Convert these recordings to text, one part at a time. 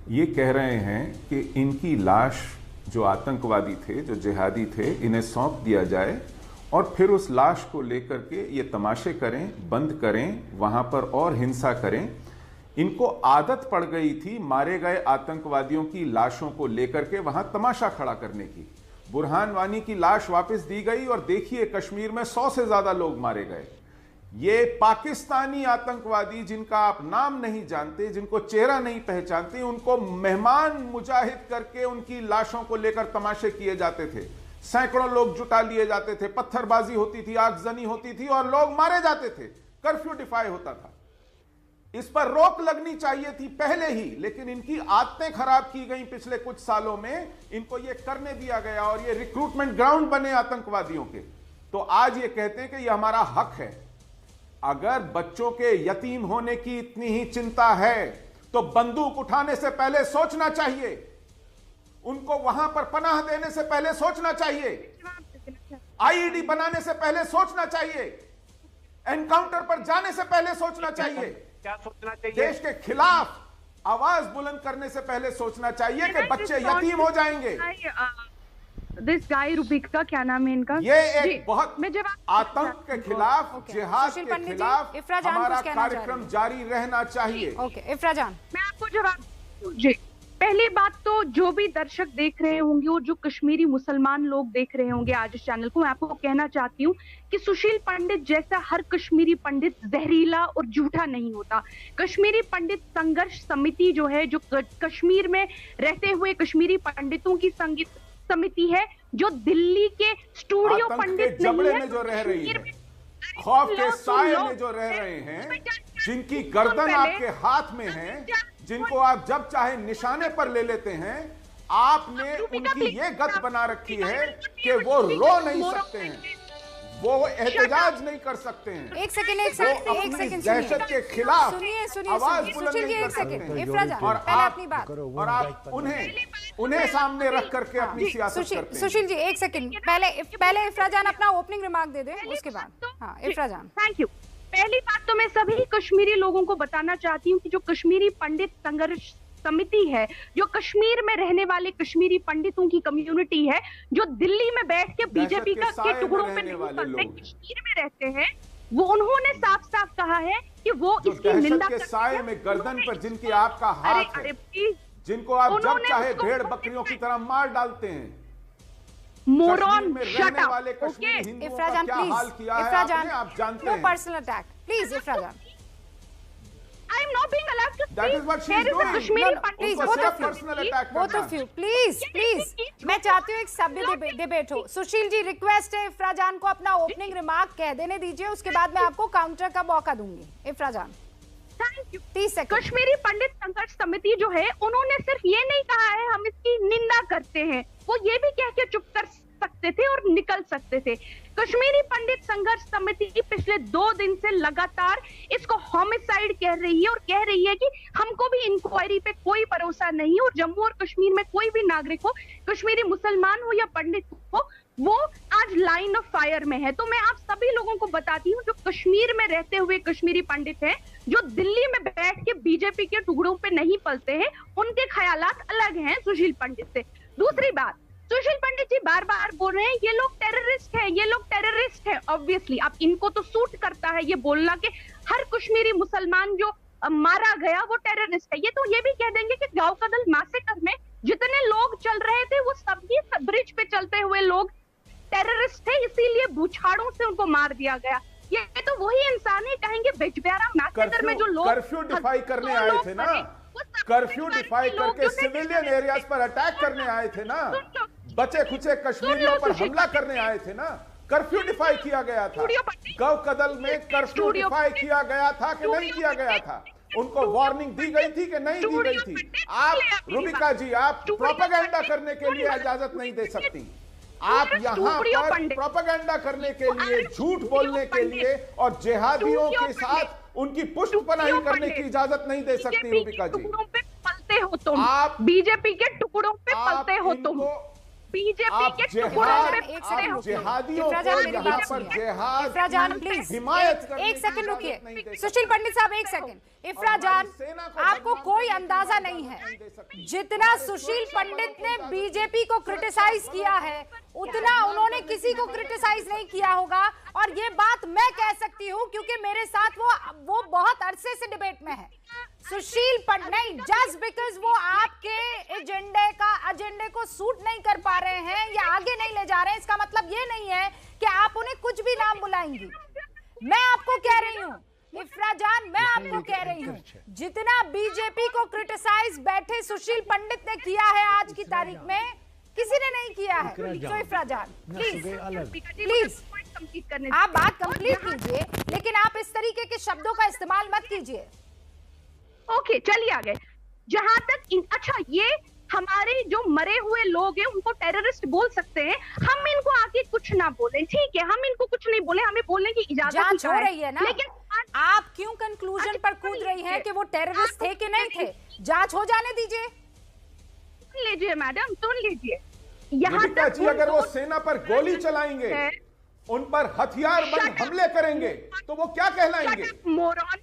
ये कह रहे हैं कि इनकी लाश जो आतंकवादी थे, जो जिहादी थे, इन्हें सौंप दिया जाए और फिर उस लाश को लेकर के ये तमाशे करें, बंद करें, वहां पर और हिंसा करें। इनको आदत पड़ गई थी मारे गए आतंकवादियों की लाशों को लेकर के वहां तमाशा खड़ा करने की। बुरहान वानी की लाश वापस दी गई और देखिए कश्मीर में 100 से ज्यादा लोग मारे गए। ये पाकिस्तानी आतंकवादी जिनका आप नाम नहीं जानते, जिनको चेहरा नहीं पहचानते, उनको मेहमान मुजाहिद करके उनकी लाशों को लेकर तमाशे किए जाते थे। सैकड़ों लोग जुटा लिए जाते थे, पत्थरबाजी होती थी, आगजनी होती थी और लोग मारे जाते थे। कर्फ्यू डिफाई होता था। इस पर रोक लगनी चाहिए थी पहले ही, लेकिन इनकी आदतें खराब की गई पिछले कुछ सालों में। इनको यह करने दिया गया और ये रिक्रूटमेंट ग्राउंड बने आतंकवादियों के। तो आज ये कहते हैं कि यह हमारा हक है। अगर बच्चों के यतीम होने की इतनी ही चिंता है तो बंदूक उठाने से पहले सोचना चाहिए, उनको वहां पर पनाह देने से पहले सोचना चाहिए, आईईडी बनाने से पहले सोचना चाहिए, एनकाउंटर पर जाने से पहले सोचना चाहिए, क्या सोचना चाहिए, देश के खिलाफ आवाज बुलंद करने से पहले सोचना चाहिए कि बच्चे यतीम हो जाएंगे। दिस गाय रुबिका, क्या नाम है इनका? ये एक बहुत आतंक के खिलाफ, जिहाद के खिलाफ हमारा कार्यक्रम जारी रहना चाहिए। ओके, इफ्रा जान, मैं आपको जवाब जी। पहली बात तो जो भी दर्शक देख रहे होंगे और जो कश्मीरी मुसलमान लोग देख रहे होंगे आज इस चैनल को, मैं आपको कहना चाहती हूँ कि सुशील पंडित जैसा हर कश्मीरी पंडित जहरीला और झूठा नहीं होता। कश्मीरी पंडित संघर्ष समिति जो है, जो कश्मीर में रहते हुए कश्मीरी पंडितों की समिति है, जो दिल्ली के स्टूडियो पंडित जबड़े में जो रह रही है, खौफ के साए में जो रह रहे हैं, जिनकी गर्दन आपके हाथ में है, जिनको आप जब चाहे निशाने पर ले लेते हैं, आपने उनकी ये गत बना रखी है कि वो रो नहीं सकते हैं, वो एहतजाज नहीं कर सकते हैं। एक सेकंड दहशत के खिलाफ सुनिए आवाज बुलंद नहीं कर सकते हैं। इफ्रा जान, पहले अपनी बात, और आप उन्हें सामने रख करके अपनी सियासत करते हैं। सुशील जी, एक सेकंड, पहले इफ्रा जान अपना ओपनिंग रिमार्क दे दें, उसके बाद हाँ इफ्रा जान। Thank you. पहली बात तो मैं सभी कश्मीरी लोगों को बताना चाहती हूँ कि जो कश्मीरी पंडित संघर्ष समिति है, जो कश्मीर में रहने वाले कश्मीरी पंडितों की कम्युनिटी है, जो दिल्ली में बैठ के बीजेपी के टुकड़ों पे नहीं करते, कश्मीर में रहते हैं, वो उन्होंने साफ साफ कहा है कि वो इसकी निंदा के साए में गर्दन पर जिनकी आपका हाथ है, जिनको आप जब चाहे भेड़ बकरियों की तरह मार डालते हैं, moron, shut up. Okay, Ifra Jaan please, Ifra Jaan आप जानते हैं, no personal attack please Ifra Jaan. I am not being allowed to speak. That is what she is doing. Kashmiri please, both of you, please. मैं चाहती हूँ एक सभ्य डिबेट हो। सुशील जी, रिक्वेस्ट है इफ्रा जान को अपना ओपनिंग रिमार्क कह देने दीजिए, उसके बाद मैं आपको काउंटर का मौका दूंगी। इफ्रा जान, थैंक यू। 30 सेकंड। कश्मीरी पंडित संघर्ष समिति जो है, उन्होंने सिर्फ ये नहीं कहा है हम इसकी निंदा करते हैं, वो ये भी कह के चुप कर सकते थे और निकल सकते थे। कश्मीरी पंडित संघर्ष समिति पिछले 2 दिन से लगातार इसको होमिसाइड कह रही है और कह रही है कि हमको भी इंक्वायरी पे कोई भरोसा नहीं, और जम्मू और कश्मीर में कोई भी नागरिक हो, कश्मीरी मुसलमान हो या पंडित हो, वो आज लाइन ऑफ फायर में है। तो मैं आप सभी लोगों को बताती हूँ जो कश्मीर में रहते हुए कश्मीरी पंडित हैं, जो दिल्ली में बैठ के बीजेपी के टुकड़ों पे नहीं पलते हैं, उनके ख्यालात अलग हैं सुशील पंडित से। दूसरी बात, सुशील पंडित जी बार बार बोल रहे हैं ये लोग टेररिस्ट हैं, ये लोग टेररिस्ट हैं। ऑब्वियसली अब इनको तो सूट करता है ये बोलना कि हर कश्मीरी मुसलमान जो मारा गया वो टेररिस्ट है। ये तो ये भी कह देंगे कि गांव कदल मैसेकर में जितने लोग चल रहे थे वो सभी ब्रिज पे चलते हुए लोग टेररिस्ट थे, इसीलिए बूछाड़ों से उनको मार दिया गया। ये तो वही इंसान ही कहेंगे बिजबेहरा मैसेकर में जो लोग कर्फ्यू डिफाई करने आए थे ना, कर्फ्यू डिफाई करके सिविलियन एरियाज पर अटैक करने आए थे ना, बचे खुचे कश्मीरियों पर हमला करने आए थे ना, कर्फ्यू डिफाई किया गया था। गौ कदल में कर्फ्यू डिफाई किया गया था कि नहीं किया गया था? उनको वार्निंग दी गई थी कि नहीं दी गई थी? आप रुबिका जी, आप प्रोपेगेंडा करने के लिए इजाजत नहीं दे सकती। आप यहाँ पर प्रोपेगेंडा करने के लिए, झूठ बोलने के लिए और जिहादियों के साथ उनकी पुष्टपनाही करने की इजाजत नहीं दे सकती रुबिका जी। पलते हो तुम, आप बीजेपी के टुकड़ों पे पलते हो तुम। बीजेपी के टुकड़ों में जिहादियों को यहाँ पर जिहाद प्लीज हिमायत एक सेकंड रुकिए। सुशील पंडित साहब एक सेकंड। इफ्रा जान, आपको कोई अंदाजा नहीं है जितना सुशील पंडित ने बीजेपी को क्रिटिसाइज किया है उतना उन्होंने किसी को क्रिटिसाइज नहीं किया होगा। और ये बात मैं कह सकती हूँ क्योंकि मेरे साथ वो बहुत अरसे से डिबेट में है। सुशील पंडित नहीं, जस्ट बिकॉज वो आपके एजेंडे को सूट नहीं कर पा रहे हैं या आगे नहीं ले जा रहे हैं, इसका मतलब ये नहीं है कि आप उन्हें कुछ भी नाम बुलाएंगी। मैं आपको कह रही हूँ इफ्रा जान, मैं आपको कह रही हूँ जितना बीजेपी को क्रिटिसाइज बैठे सुशील पंडित ने किया है आज की तारीख में किसी ने नहीं किया है। तो इफ्रा जान प्लीज आप बात कंप्लीट कीजिए, लेकिन आप इस तरीके के शब्दों का इस्तेमाल मत कीजिए। ओके, चलिए आगे। जहां तक अच्छा, ये हमारे जो मरे हुए लोग हैं उनको टेररिस्ट बोल सकते हैं, हम इनको आके कुछ ना बोलें, ठीक है, हम इनको कुछ नहीं बोले, हमें बोलने की इजाजत हो रही है ना। लेकिन आप क्यों कंक्लूजन पर कूद रही हैं कि वो टेररिस्ट थे कि नहीं थे? जांच हो जाने दीजिए। सुन लीजिए मैडम, सुन लीजिए। यहाँ तक अगर वो सेना पर गोली चलाएंगे, उन पर हथियार बंद हमले करेंगे तो वो क्या कहलाएंगे? मोरॉन।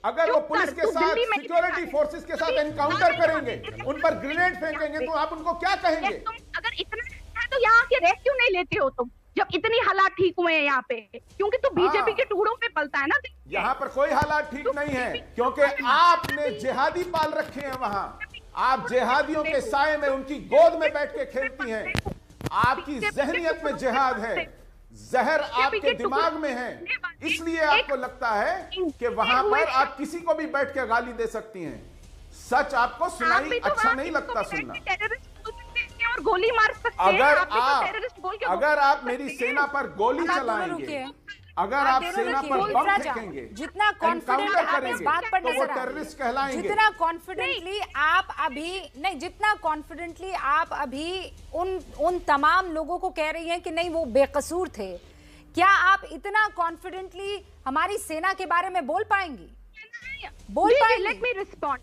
अगर वो पुलिस के साथ, सिक्योरिटी फोर्सेस के साथ एनकाउंटर करेंगे, उन पर ग्रेनेड फेंकेंगे तो आप उनको क्या कहेंगे? अगर इतना है तो यहाँ के रेस्ट क्यों नहीं लेते हो तुम, जब इतनी हालात ठीक हुए हैं यहाँ पे? क्योंकि तो बीजेपी के टुकड़ों पे पलता है ना। यहाँ पर कोई हालात ठीक नहीं है क्योंकि आपने जिहादी पाल रखे हैं वहां। आप जिहादियों के साए में उनकी गोद में बैठ के खेलती हैं। आपकी जहनियत में जिहाद है, जहर आपके दिमाग में है, इसलिए आपको लगता है कि वहां पर आप किसी को भी बैठ के गाली दे सकती हैं। सच आपको सुनाई अच्छा नहीं लगता सुनना। और गोली मार सकते हैं। अगर आप मेरी सेना पर गोली चलाएंगे, अगर आप सेना पर बम फेंकेंगे, जितना कॉन्फिडेंट आप इस बात पर तो वो टेररिस्ट कहलाएंगे। जितना कॉन्फिडेंटली आप अभी नहीं, जितना कॉन्फिडेंटली आप अभी उन तमाम लोगों को कह रही हैं कि नहीं वो बेकसूर थे, क्या आप इतना कॉन्फिडेंटली हमारी सेना के बारे में बोल पाएंगी? Let me respond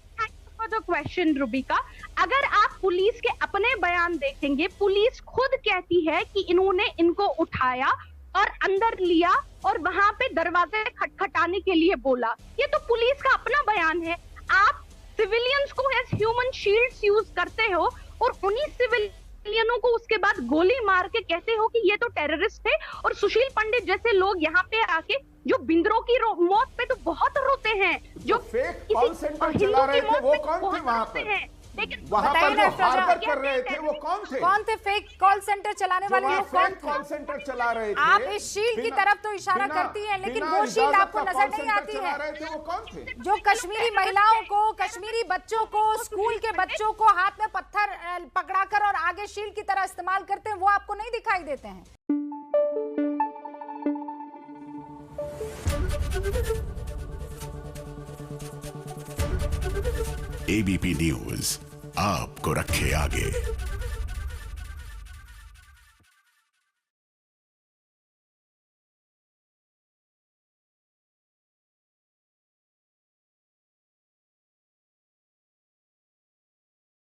for the question Rubika. अगर आप पुलिस के अपने बयान देखेंगे, पुलिस खुद कहती है कि इन्होंने इनको उठाया और अंदर लिया और वहां पे दरवाजे खटखटाने के लिए बोला। ये तो पुलिस का अपना बयान है। आप सिविलियंस को एज ह्यूमन शील्ड्स यूज करते हो और उन्हीं सिविलियनों को उसके बाद गोली मार के कहते हो कि ये तो टेररिस्ट थे। और सुशील पंडित जैसे लोग यहाँ पे आके जो बिंद्रो की मौत पे तो बहुत रोते हैं, जो फेक कॉल सेंटर चला रहे थे वो कौन थे वहां पर? लेकिन वहां पर जो हार्बर कर रहे थे वो कौन थे? कौन थे फेक कॉल सेंटर चलाने वाले लोग? कौन थे? कॉल सेंटर चला रहे थे। आप इस शील्ड की तरफ तो इशारा करती हैं, लेकिन वो शील्ड आपको नजर नहीं आती है। वो कौन थे? जो कश्मीरी महिलाओं को, कश्मीरी बच्चों को, स्कूल के बच्चों को हाथ में पत्थर पकड़ाकर और आगे शील्ड की तरह इस्तेमाल करते हैं, वो आपको नहीं दिखाई देते हैं। एबीपी न्यूज आपको रखे आगे।